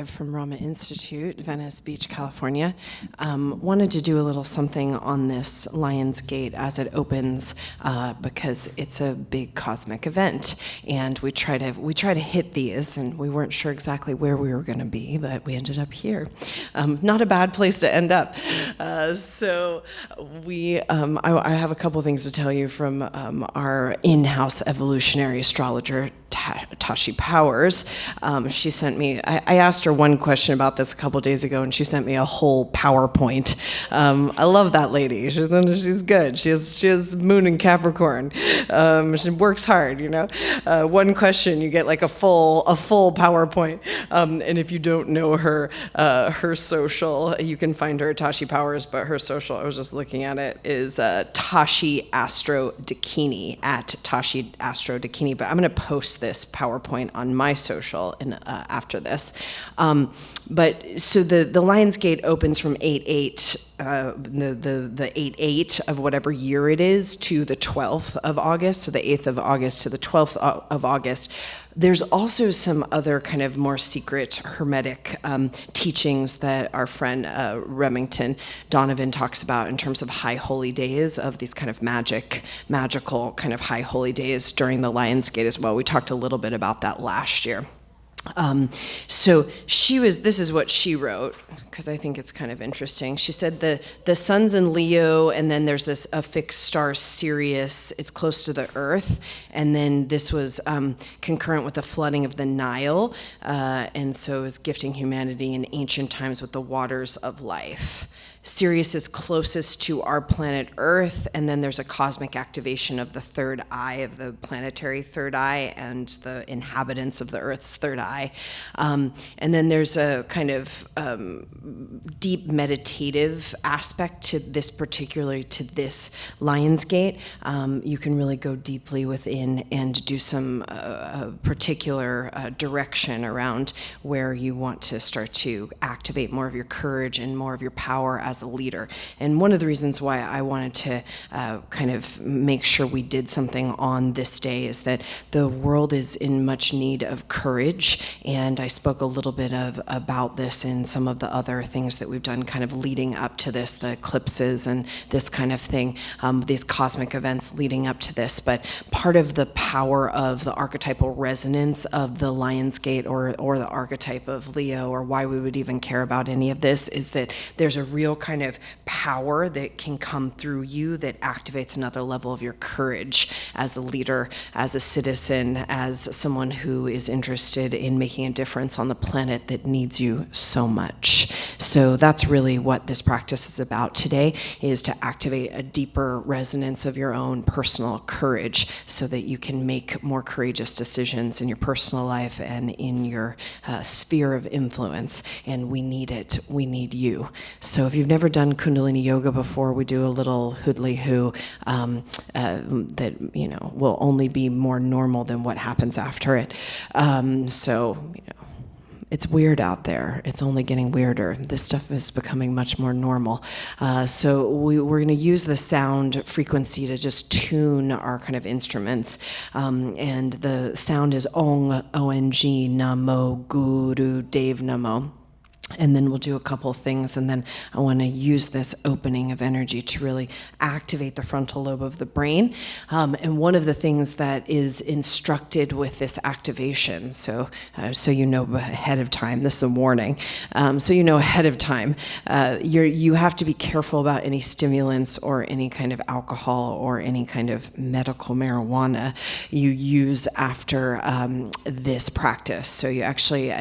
live from Rama Institute, Venice Beach, California. Wanted to do a little something on this Lion's Gate as it opens because it's a big cosmic event, and we try to hit these, and we weren't sure exactly where we were going to be, but we ended up here. Not a bad place to end up. I have a couple things to tell you from our in-house evolutionary astrologer, Tashi Powers. She sent me, I asked her one question about this a couple days ago, and she sent me a whole PowerPoint. I love that lady. She's good. She has Moon in Capricorn. She works hard, you know. One question, you get like a full PowerPoint. And if you don't know her social, you can find her at Tashi Powers, but her social, I was just looking at it, is Tashi Astro Dakini, at Tashi Astro Dakini. But I'm going to post this PowerPoint on my social after this. But so the Lion's Gate opens from 8/8, the 8/8 of whatever year it is, to the 12th of August, so the 8th of August to the 12th of August. There's also some other kind of more secret hermetic teachings that our friend Remington Donovan talks about in terms of high holy days, of these kind of magical kind of high holy days during the Lion's Gate as well. We talked a little bit about that last year. So this is what she wrote, because I think it's kind of interesting. She said the sun's in Leo, and then there's a fixed star, Sirius. It's close to the Earth, and then this was concurrent with the flooding of the Nile, and so is gifting humanity in ancient times with the waters of life. Sirius is closest to our planet Earth, and then there's a cosmic activation of the third eye, of the planetary third eye, and the inhabitants of the Earth's third eye. And then there's a kind of deep meditative aspect to this, particularly to this Lion's Gate. You can really go deeply within and do some particular direction around where you want to start to activate more of your courage and more of your power as a leader. And one of the reasons why I wanted to kind of make sure we did something on this day is that the world is in much need of courage, and I spoke a little bit about this in some of the other things that we've done kind of leading up to this, the eclipses and this kind of thing, these cosmic events leading up to this. But part of the power of the archetypal resonance of the Lion's Gate or the archetype of Leo, or why we would even care about any of this, is that there's a real kind of power that can come through you that activates another level of your courage as a leader, as a citizen, as someone who is interested in making a difference on the planet that needs you so much. So that's really what this practice is about today, is to activate a deeper resonance of your own personal courage so that you can make more courageous decisions in your personal life and in your sphere of influence. And we need it. We need you. So if you've never done Kundalini Yoga before, we do a little hoodly-hoo that, you know, will only be more normal than what happens after it. So, you know, it's weird out there. It's only getting weirder. This stuff is becoming much more normal. So we're going to use the sound frequency to just tune our kind of instruments. And the sound is Ong, O-N-G, Namo, Guru, Dev Namo. And then we'll do a couple things, and then I want to use this opening of energy to really activate the frontal lobe of the brain. And one of the things that is instructed with this activation, so you know ahead of time, this is a warning, so you know ahead of time, you have to be careful about any stimulants or any kind of alcohol or any kind of medical marijuana you use after this practice. So you actually,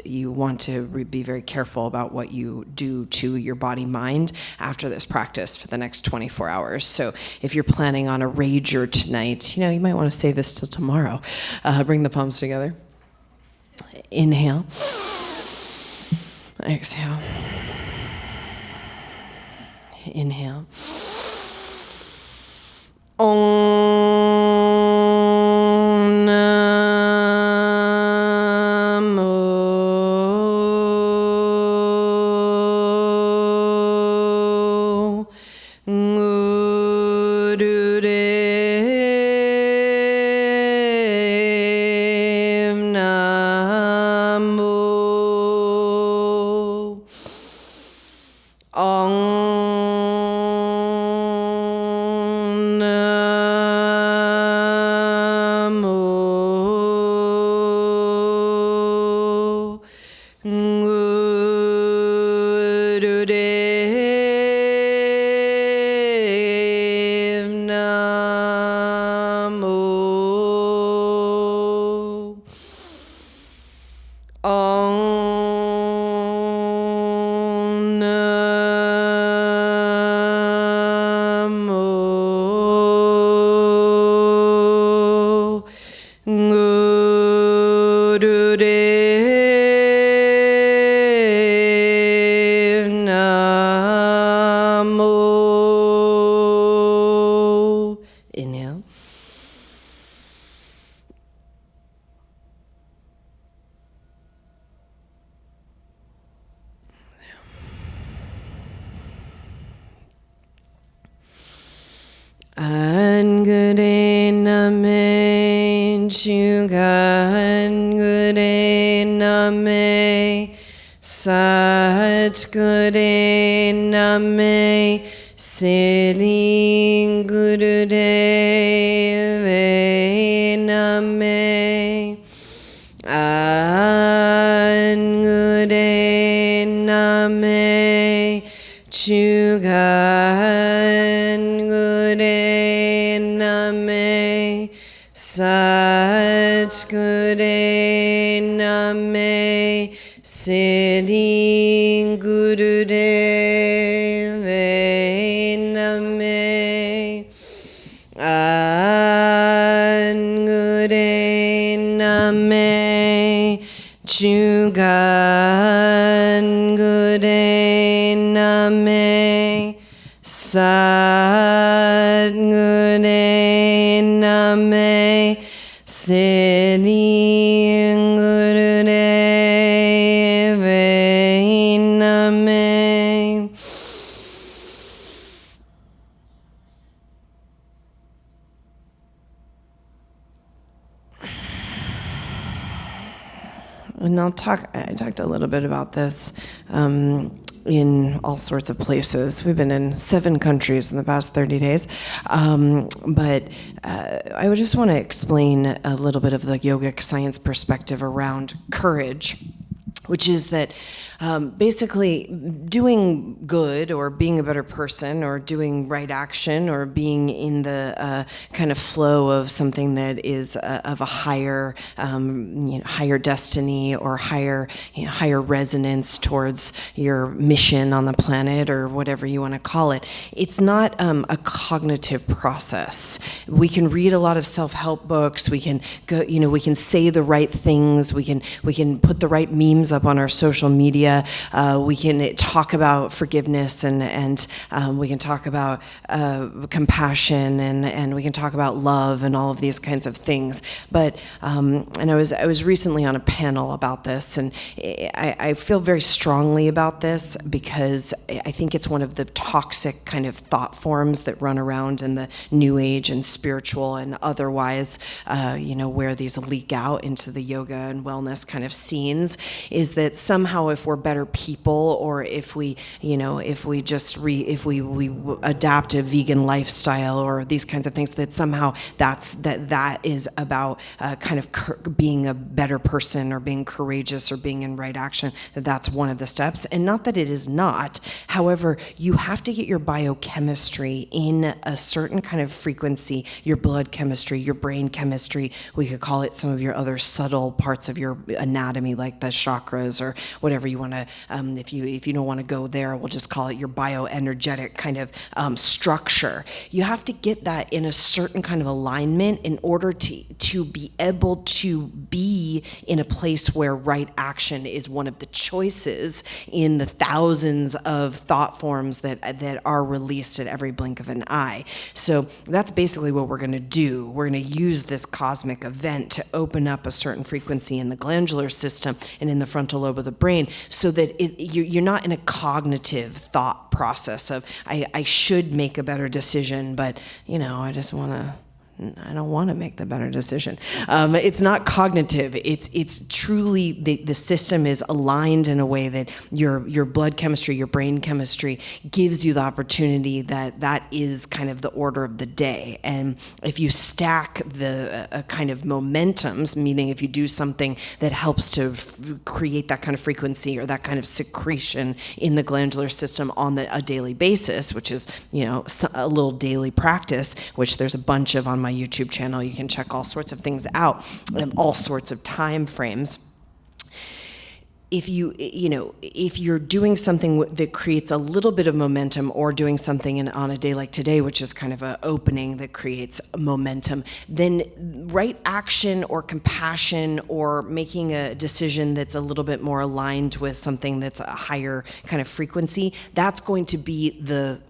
you want to be very careful about what you do to your body-mind after this practice for the next 24 hours. So if you're planning on a rager tonight, you know, you might want to save this till tomorrow. Bring the palms together. Inhale. Exhale. Inhale. Om Namo Gurudev Namo Om Namo Gurudev Namo. Om Namo Gurudev Namo. Inhale. Angure name Chuga, Angure name Sat Gure name Sri Gurudev name Angure name Chugan Gure name Sat Gure name Sri Gurudev name Angure name Chugan Gure name Sat Gure name Sri Gurudev name. And I talked a little bit about this in all sorts of places. We've been in 7 countries in the past 30 days. But I would just want to explain a little bit of the yogic science perspective around courage, which is that basically doing good or being a better person or doing right action or being in the kind of flow of something that is of a higher, higher destiny or higher, higher resonance towards your mission on the planet or whatever you want to call it. It's not a cognitive process. We can read a lot of self-help books. We can go, we can say the right things. We can put the right memes up on our social media. We can talk about forgiveness and we can talk about compassion and we can talk about love and all of these kinds of things. But and I was recently on a panel about this, and I feel very strongly about this because I think it's one of the toxic kind of thought forms that run around in the New Age and spiritual and otherwise, where these leak out into the yoga and wellness kind of scenes, is that somehow if we're better people, or if we adapt a vegan lifestyle or these kinds of things, that somehow that is about kind of being a better person or being courageous or being in right action, that's one of the steps. And not that it is not. However, you have to get your biochemistry in a certain kind of frequency, your blood chemistry, your brain chemistry. We could call it some of your other subtle parts of your anatomy, like the chakras or whatever you want to, if you don't want to go there, we'll just call it your bioenergetic kind of structure. You have to get that in a certain kind of alignment in order to be able to be in a place where right action is one of the choices in the thousands of thought forms that are released at every blink of an eye. So that's basically what we're going to do. We're going to use this cosmic event to open up a certain frequency in the glandular system and in the frontal lobe of the brain, so that you're not in a cognitive thought process of I should make a better decision, but I just want to I don't want to make the better decision. It's not cognitive. It's truly the system is aligned in a way that your blood chemistry, your brain chemistry gives you the opportunity that is kind of the order of the day. And if you stack the kind of momentums, meaning if you do something that helps to create that kind of frequency or that kind of secretion in the glandular system on a daily basis, which is a little daily practice, which there's a bunch of on my YouTube channel. You can check all sorts of things out, all sorts of time frames. If you're doing something that creates a little bit of momentum, or doing something on a day like today, which is kind of an opening that creates momentum, then right action or compassion or making a decision that's a little bit more aligned with something that's a higher kind of frequency, that's going to be the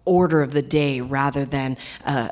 order of the day, rather than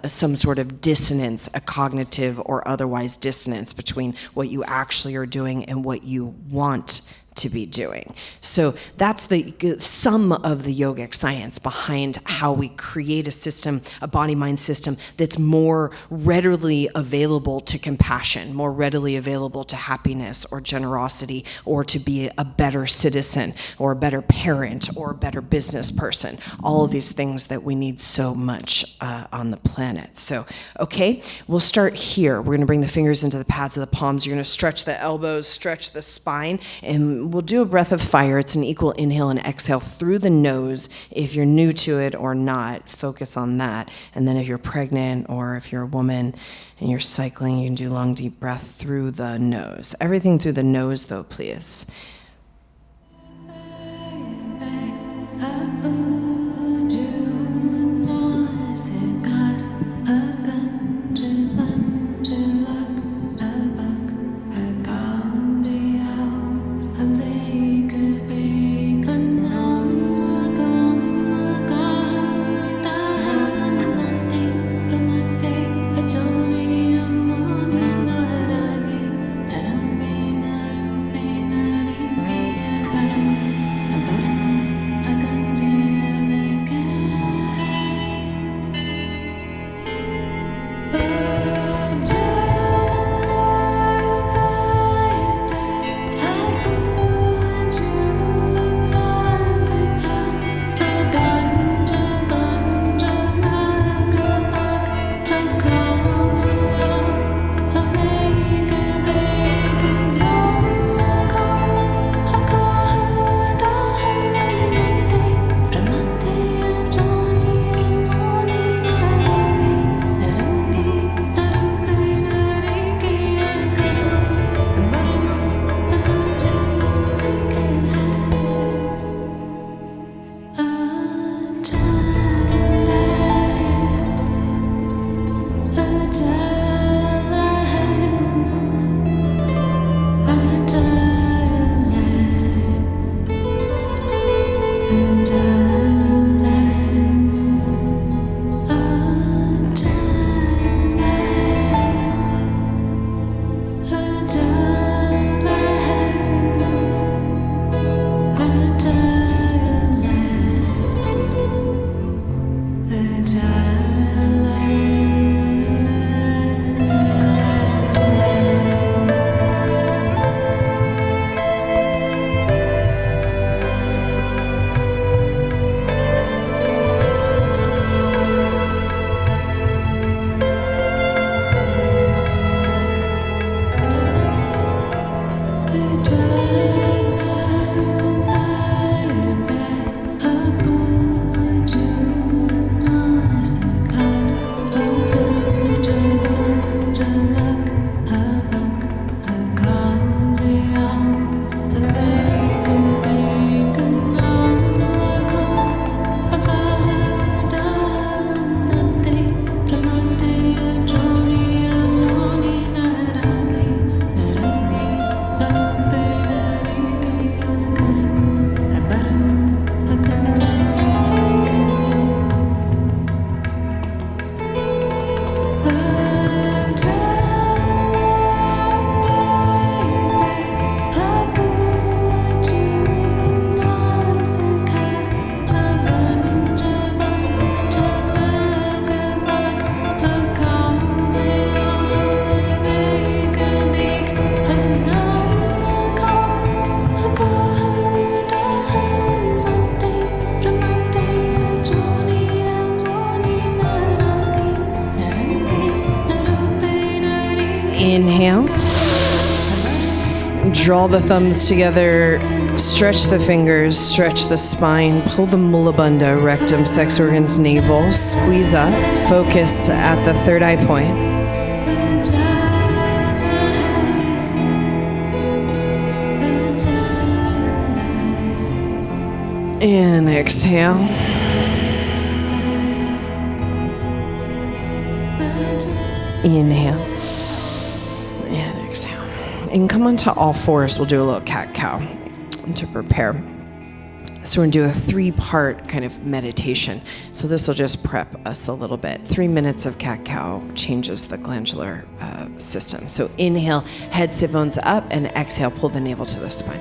some sort of dissonance, a cognitive or otherwise dissonance between what you actually are doing and what you want to be doing. So that's the sum of the yogic science behind how we create a system, a body-mind system that's more readily available to compassion, more readily available to happiness or generosity, or to be a better citizen or a better parent or a better business person. All of these things that we need so much on the planet. So, okay, we'll start here. We're gonna bring the fingers into the pads of the palms. You're gonna stretch the elbows, stretch the spine, and we'll do a breath of fire. It's an equal inhale and exhale through the nose. If you're new to it or not, focus on that. And then if you're pregnant or if you're a woman and you're cycling, you can do long, deep breath through the nose. Everything through the nose, though, please. Inhale. Draw the thumbs together, stretch the fingers, stretch the spine, pull the mulabandha, rectum, sex organs, navel, squeeze up, focus at the third eye point. And exhale. Inhale. And exhale. And come onto all fours. We'll do a little cat-cow to prepare. So we're going to do a 3-part kind of meditation. So this will just prep us a little bit. 3 minutes of cat-cow changes the glandular system. So inhale, head, sit bones up, and exhale, pull the navel to the spine.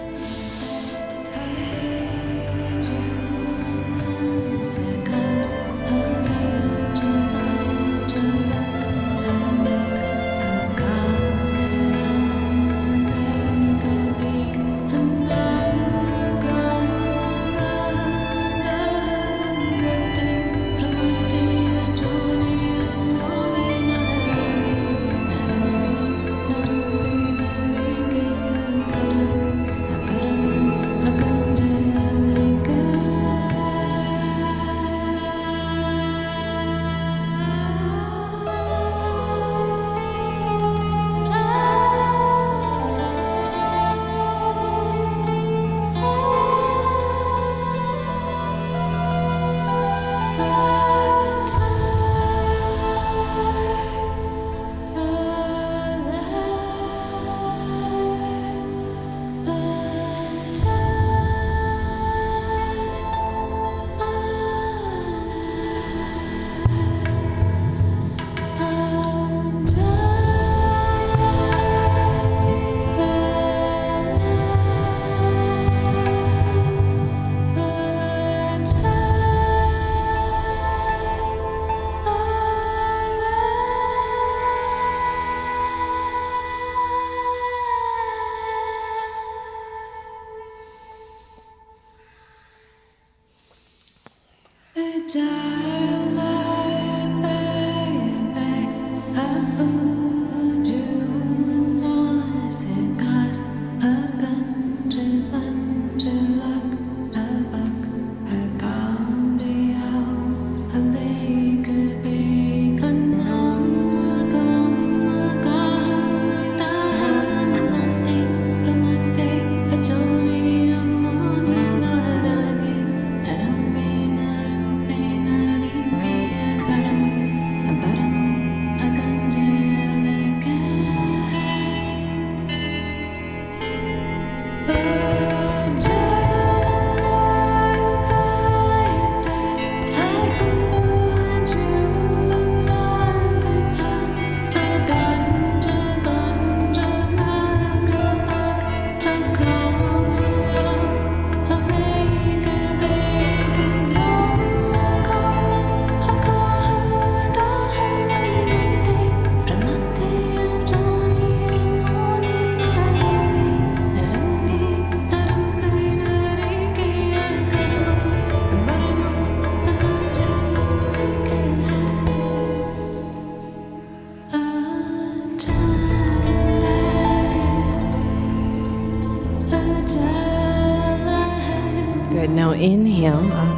Good. Now inhale up.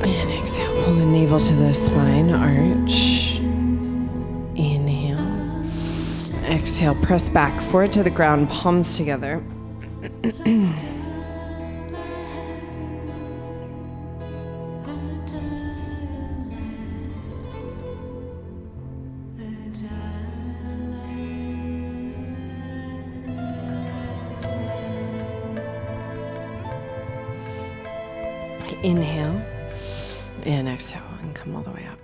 And exhale. Pull the navel to the spine. Arch. Inhale. Exhale. Press back. Forward to the ground. Palms together. Inhale and exhale and come all the way up.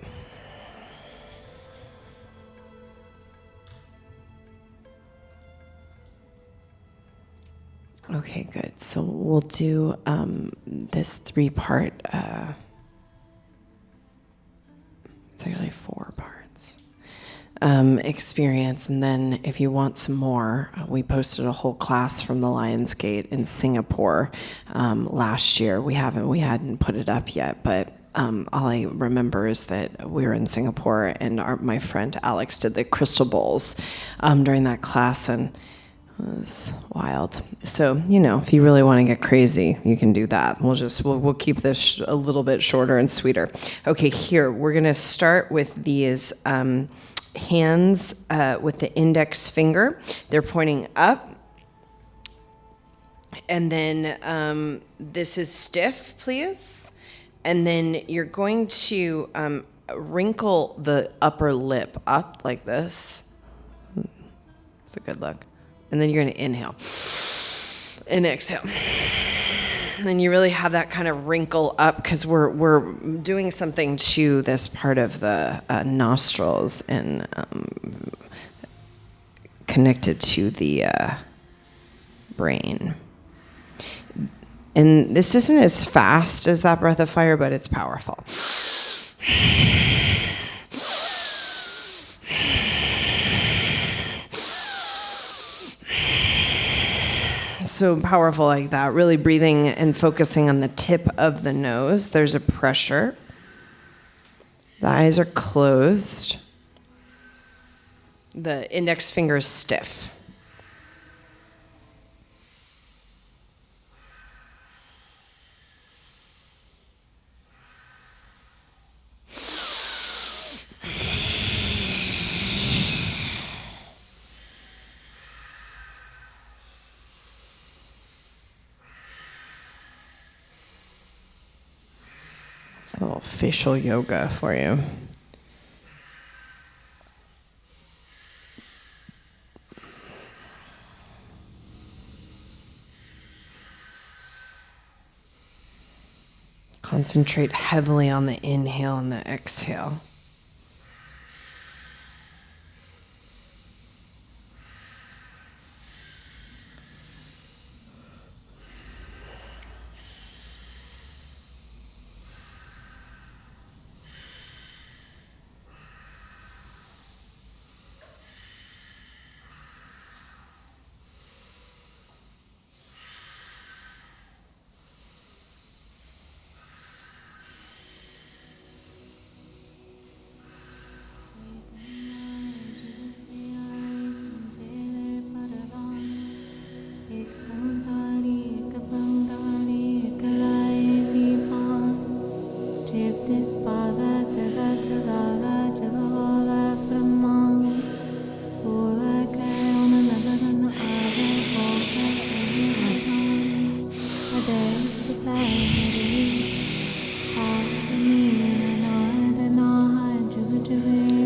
Okay, good. So we'll do this 3-part, it's actually 4 parts, experience. And then if you want some more, we posted a whole class from the Lionsgate in Singapore last year. We hadn't put it up yet, but all I remember is that we were in Singapore, and my friend Alex did the crystal bowls during that class, and it was wild. So, if you really want to get crazy, you can do that. We'll keep this a little bit shorter and sweeter. Okay, here, we're going to start with these hands with the index finger. They're pointing up. And then this is stiff, please. And then you're going to wrinkle the upper lip up like this. It's a good look. And then you're going to inhale and exhale. And then you really have that kind of wrinkle up because we're doing something to this part of the nostrils and connected to the brain. And this isn't as fast as that breath of fire, but it's powerful. So powerful like that, really breathing and focusing on the tip of the nose. There's a pressure. The eyes are closed. The index finger is stiff. It's a little facial yoga for you. Concentrate heavily on the inhale and the exhale.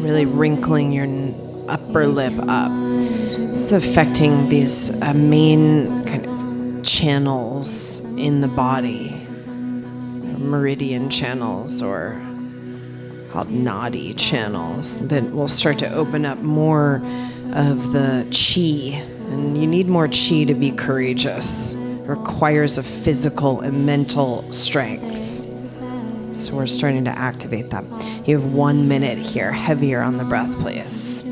Really wrinkling your upper lip up. It's affecting these main kind of channels in the body, meridian channels, or called nadi channels, that will start to open up more of the chi. And you need more chi to be courageous. It requires a physical and mental strength. So we're starting to activate that. You have 1 minute here. Heavier on the breath, please.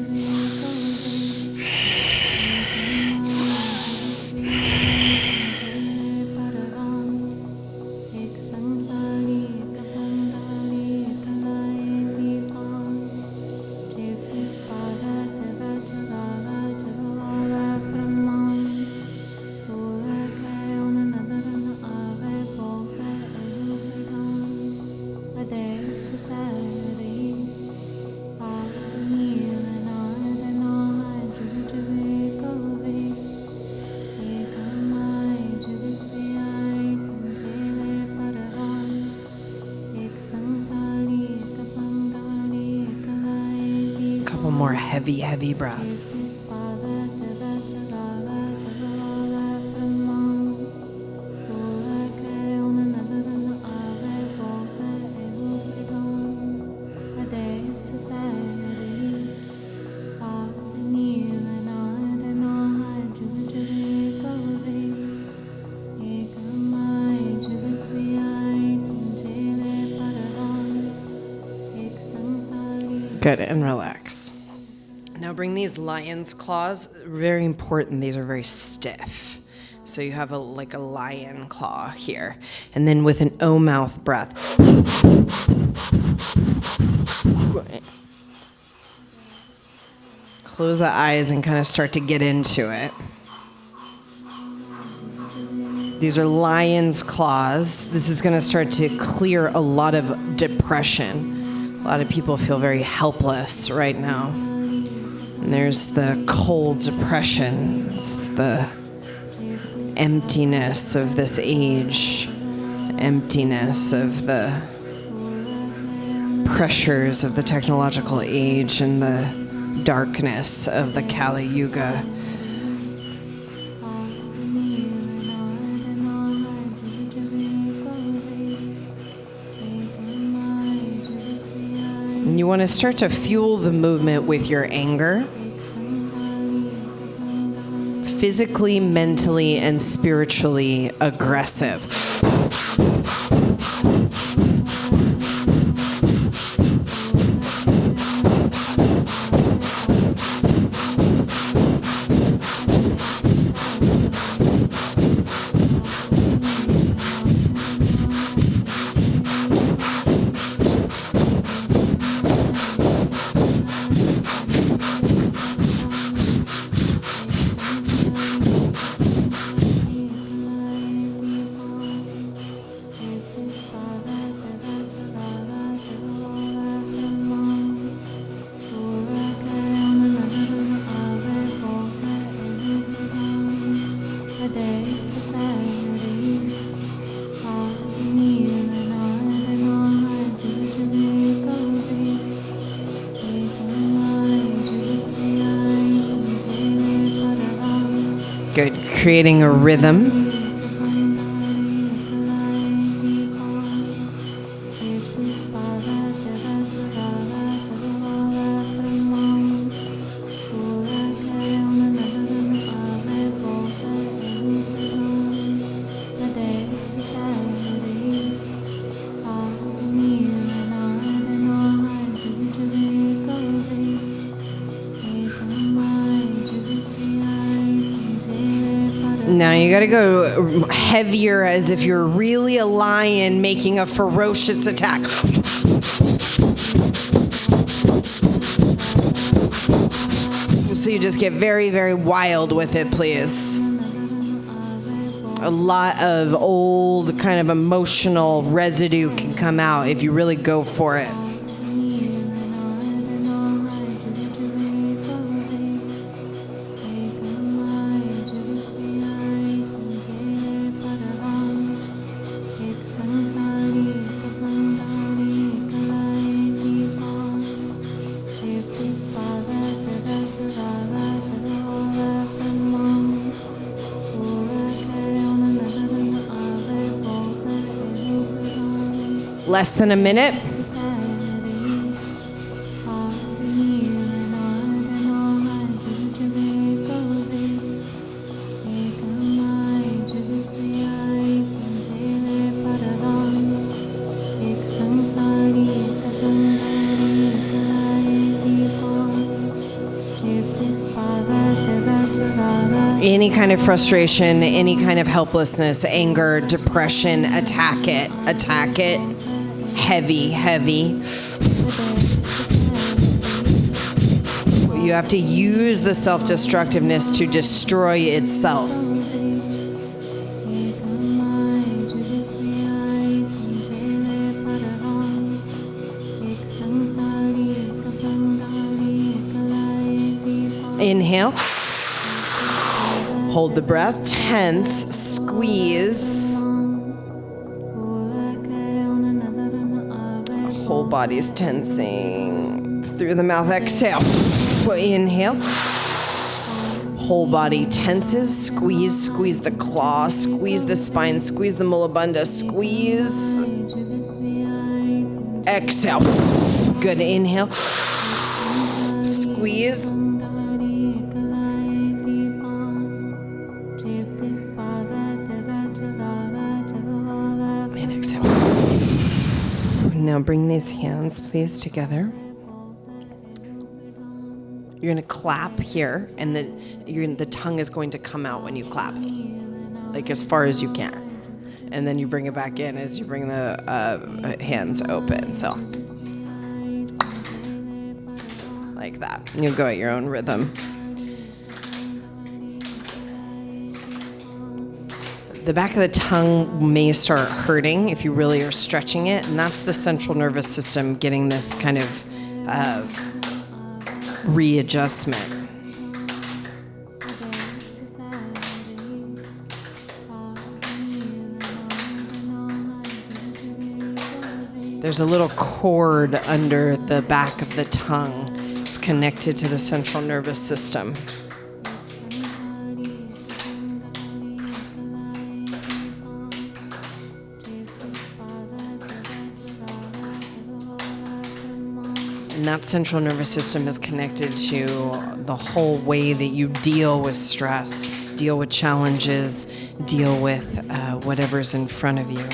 More heavy breaths. Good, and relax. Now bring these lion's claws, very important, these are very stiff. So you have like a lion claw here. And then with an O mouth breath. Close the eyes and kind of start to get into it. These are lion's claws. This is going to start to clear a lot of depression. A lot of people feel very helpless right now. And there's the cold depression. It's the emptiness of this age, emptiness of the pressures of the technological age and the darkness of the Kali Yuga. And you want to start to fuel the movement with your anger. Physically, mentally, and spiritually aggressive. Good, creating a rhythm. Now you got to go heavier, as if you're really a lion making a ferocious attack. So you just get very, very wild with it, please. A lot of old kind of emotional residue can come out if you really go for it. Less than a minute. Any kind of frustration, any kind of helplessness, anger, depression, attack it. Heavy. You have to use the self-destructiveness to destroy itself. Inhale. Hold the breath. Tense. Squeeze. Whole body's tensing. Through the mouth. Exhale. Inhale. Whole body tenses. Squeeze the claw. Squeeze the spine. Squeeze the mullabandha. Squeeze. Exhale. Good. Inhale. Squeeze. And exhale. Now bring these hands, please, together. You're going to clap here, and then the tongue is going to come out when you clap. like as far as you can. And then you bring it back in as you bring the hands open. So like that. You'll go at your own rhythm. The back of the tongue may start hurting if you really are stretching it, and that's the central nervous system getting this kind of readjustment. There's a little cord under the back of the tongue. It's connected to the central nervous system. And that central nervous system is connected to the whole way that you deal with stress, deal with challenges, deal with whatever's in front of you.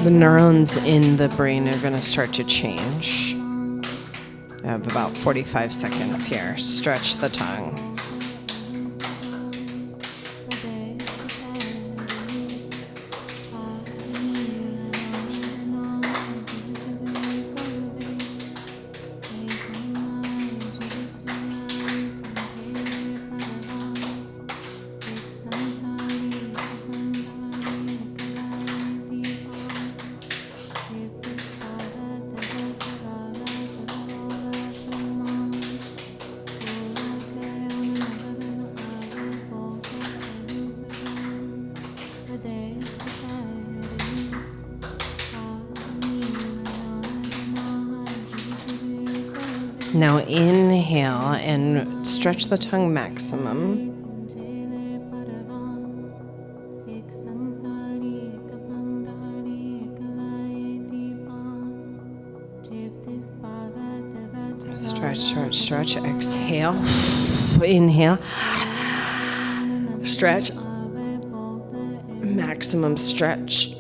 The neurons in the brain are going to start to change. I have about 45 seconds here. Stretch the tongue. Now inhale and stretch the tongue maximum. Stretch, stretch, stretch. Exhale. Inhale. Stretch. Maximum stretch.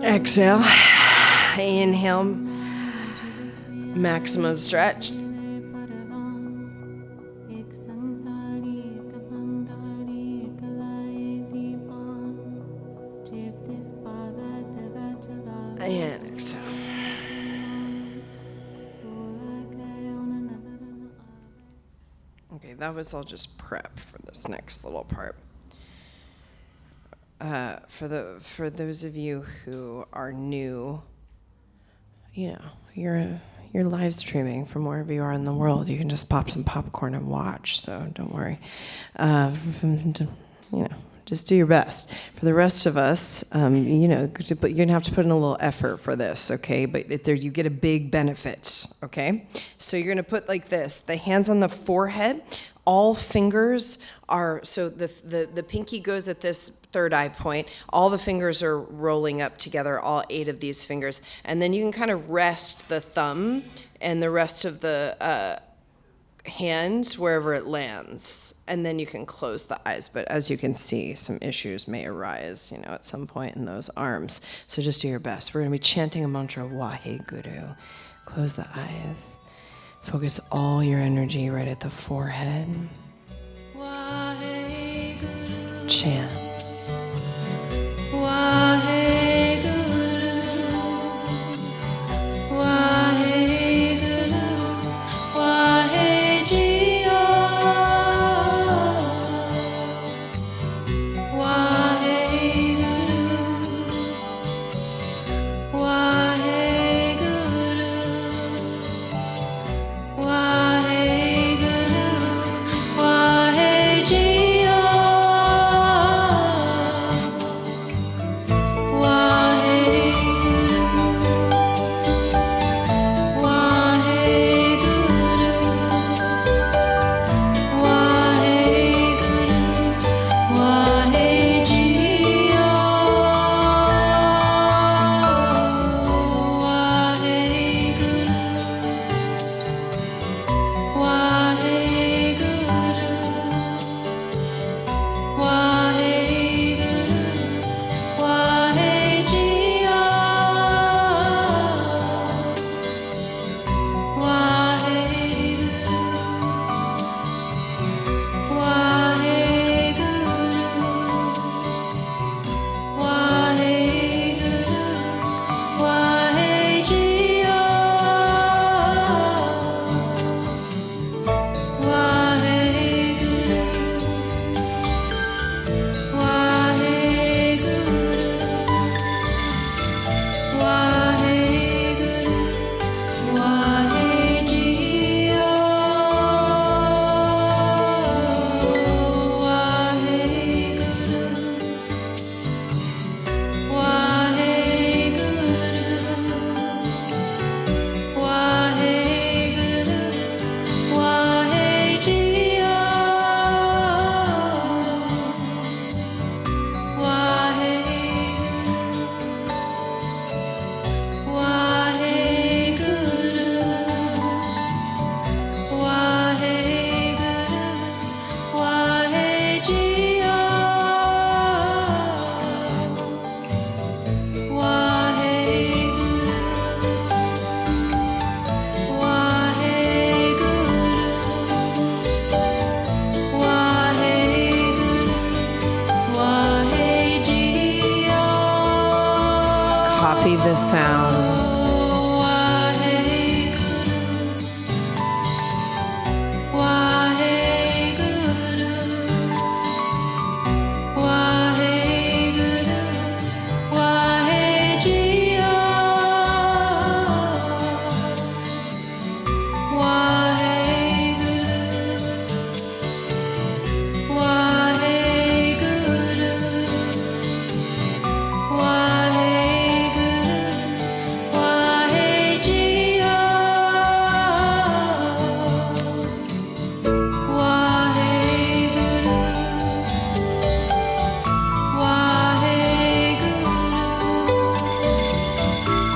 Exhale. Inhale. Maximum stretch. And exhale. Okay, that was all just prep for this next little part. For those of you who are new, you know, you're live streaming from wherever you are in the world. You can just pop some popcorn and watch. So don't worry. Just do your best. For the rest of us, you're gonna have to put in a little effort for this, okay? But you get a big benefit, okay? So you're gonna put like this: the hands on the forehead. All fingers are, so the pinky goes at this third eye point. All the fingers are rolling up together, all 8 of these fingers. And then you can kind of rest the thumb and the rest of the hand wherever it lands, and then you can close the eyes. But as you can see, some issues may arise, at some point in those arms. So just do your best. We're going to be chanting a mantra, Waheguru. Close the eyes. Focus all your energy right at the forehead. Waheguru. Chant. Waheguru. Waheguru. Wahejio. Waheguru. Waheguru. Waheguru. Wahejio. Copy the sounds. Hare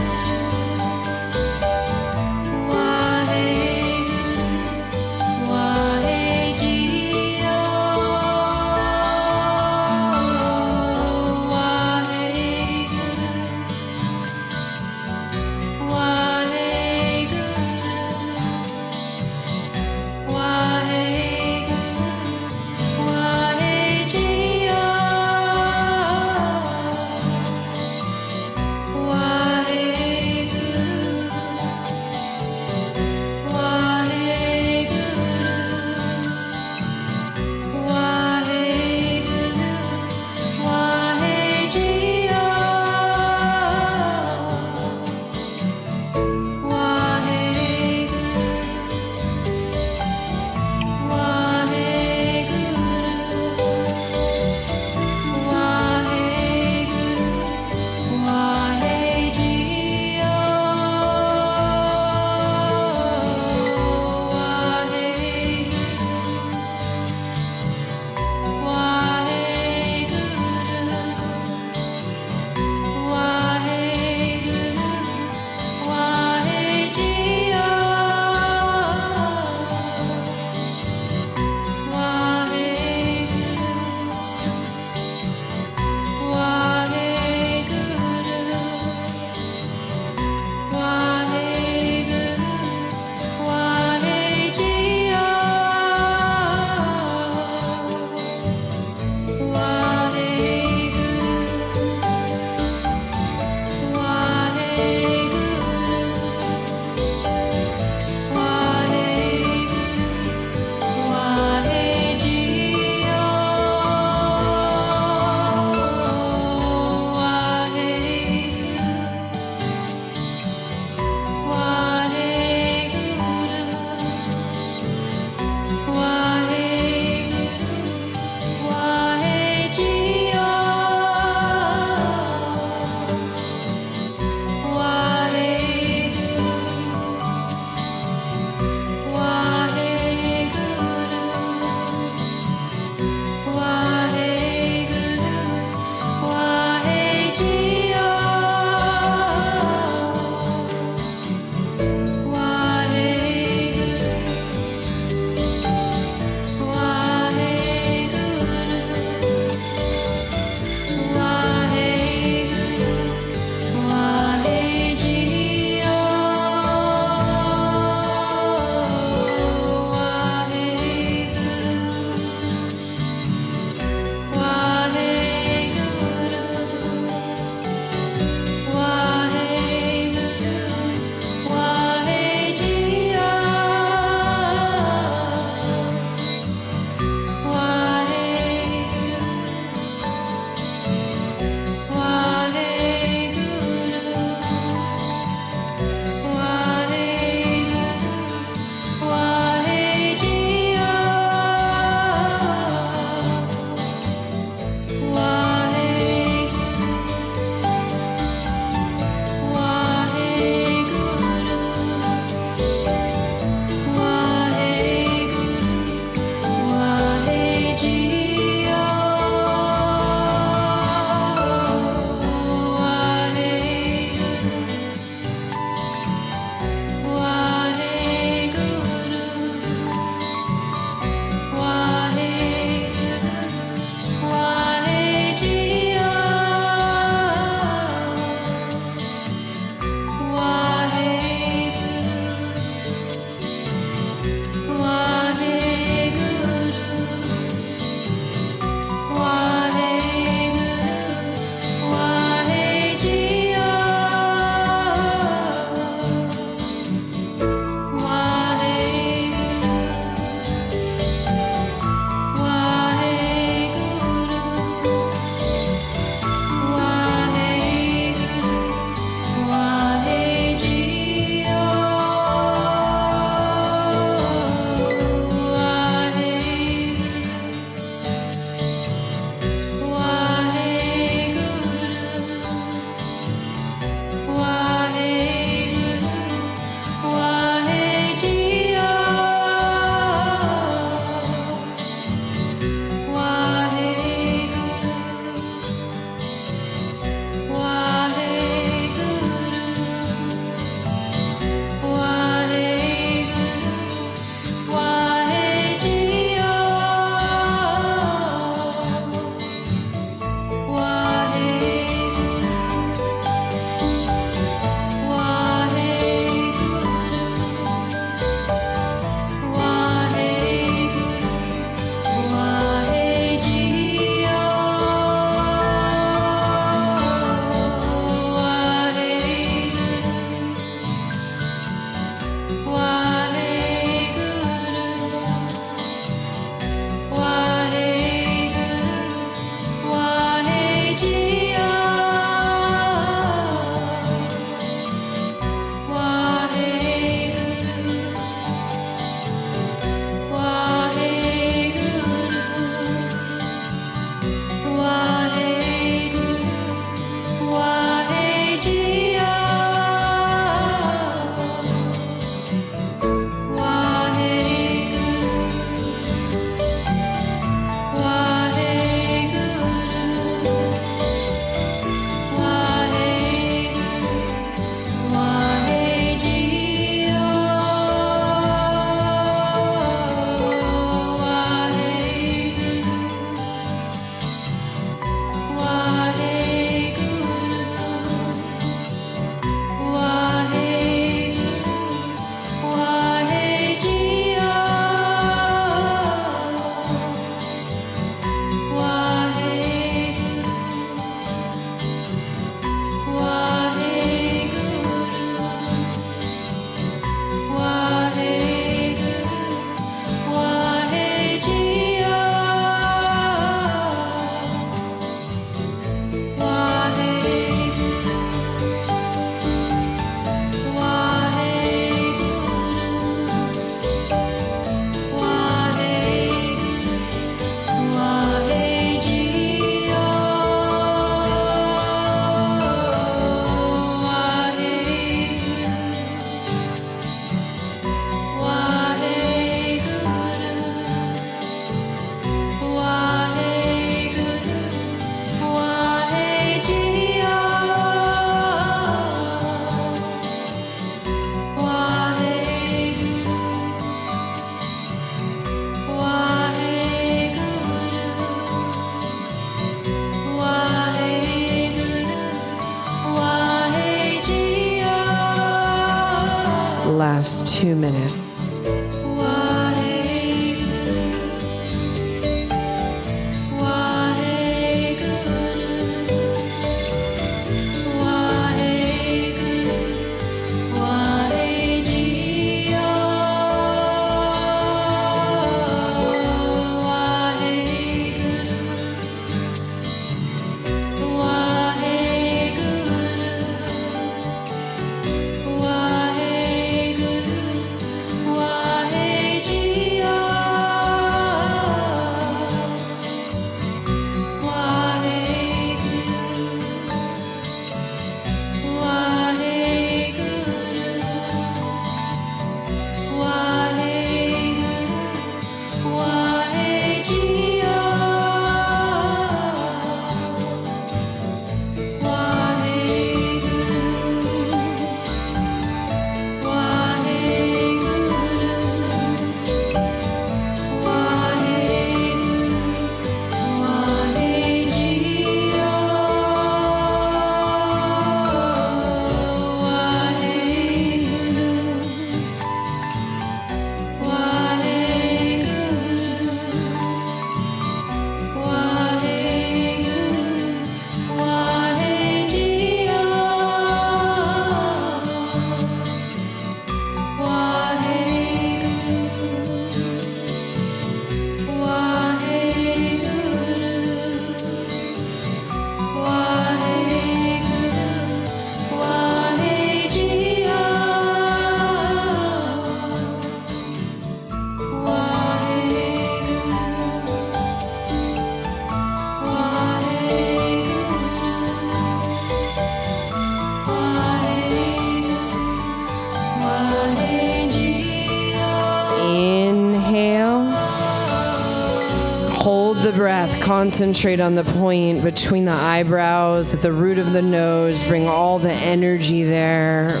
Hold the breath. Concentrate on the point between the eyebrows, at the root of the nose. Bring all the energy there.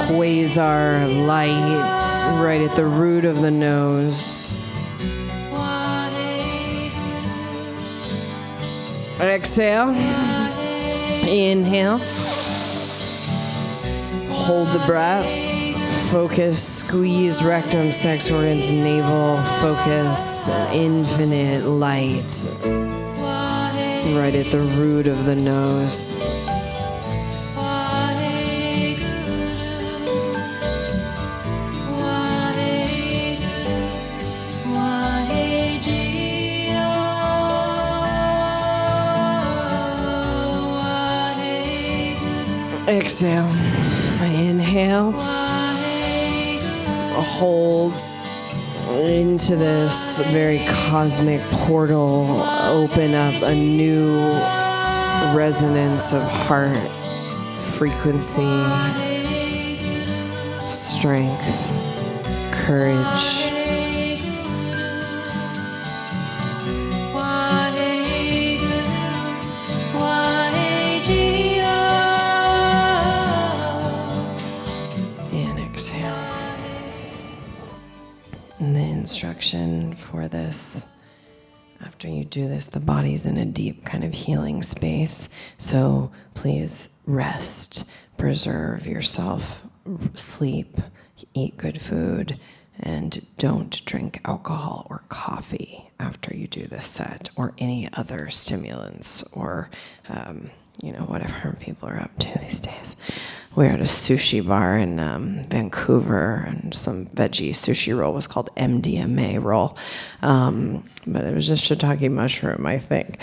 Quasar light right at the root of the nose. Exhale. Inhale. Hold the breath. Focus. Squeeze rectum, sex organs, navel. Focus. Infinite light right at the root of the nose. Exhale. Inhale. Hold into this very cosmic portal. Open up a new resonance of heart frequency, strength, courage. And the instruction for this, after you do this, the body's in a deep kind of healing space. So please rest, preserve yourself, sleep, eat good food, and don't drink alcohol or coffee after you do this set, or any other stimulants, or whatever people are up to these days. We're at a sushi bar in Vancouver, and some veggie sushi roll was called MDMA roll. But it was just shiitake mushroom, I think.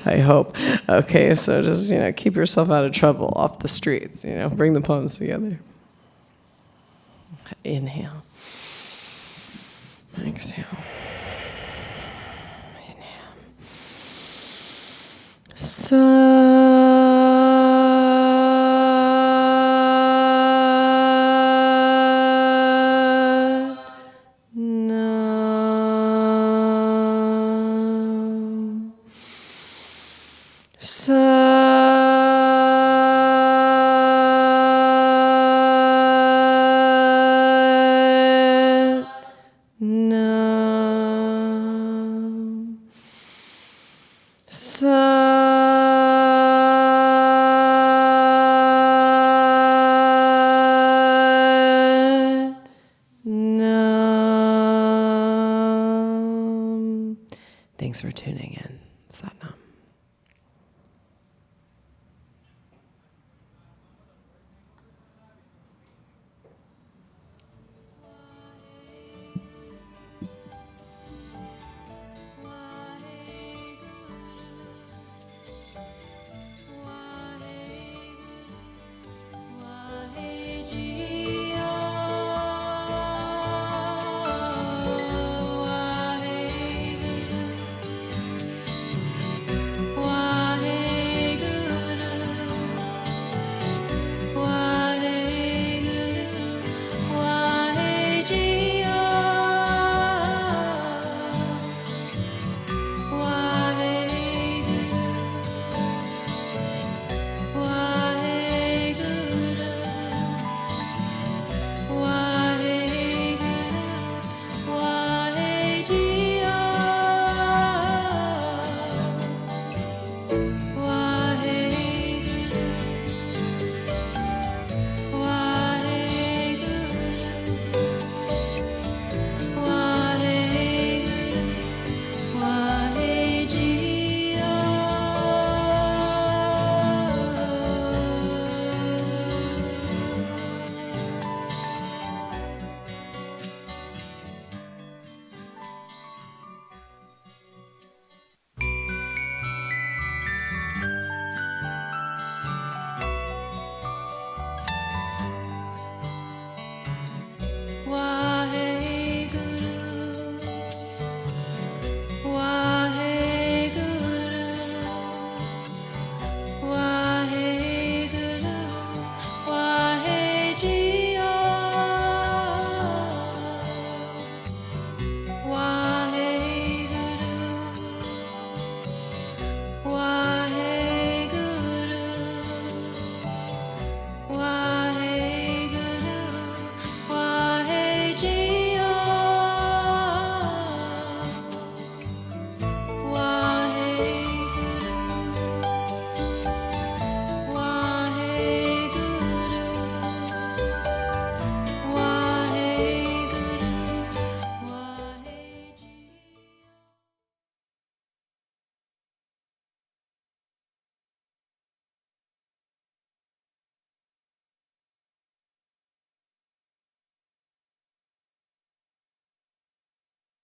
I hope. Okay, so just, keep yourself out of trouble, off the streets, bring the palms together. Inhale. Exhale. Inhale. Thanks for tuning in. Sat Nam.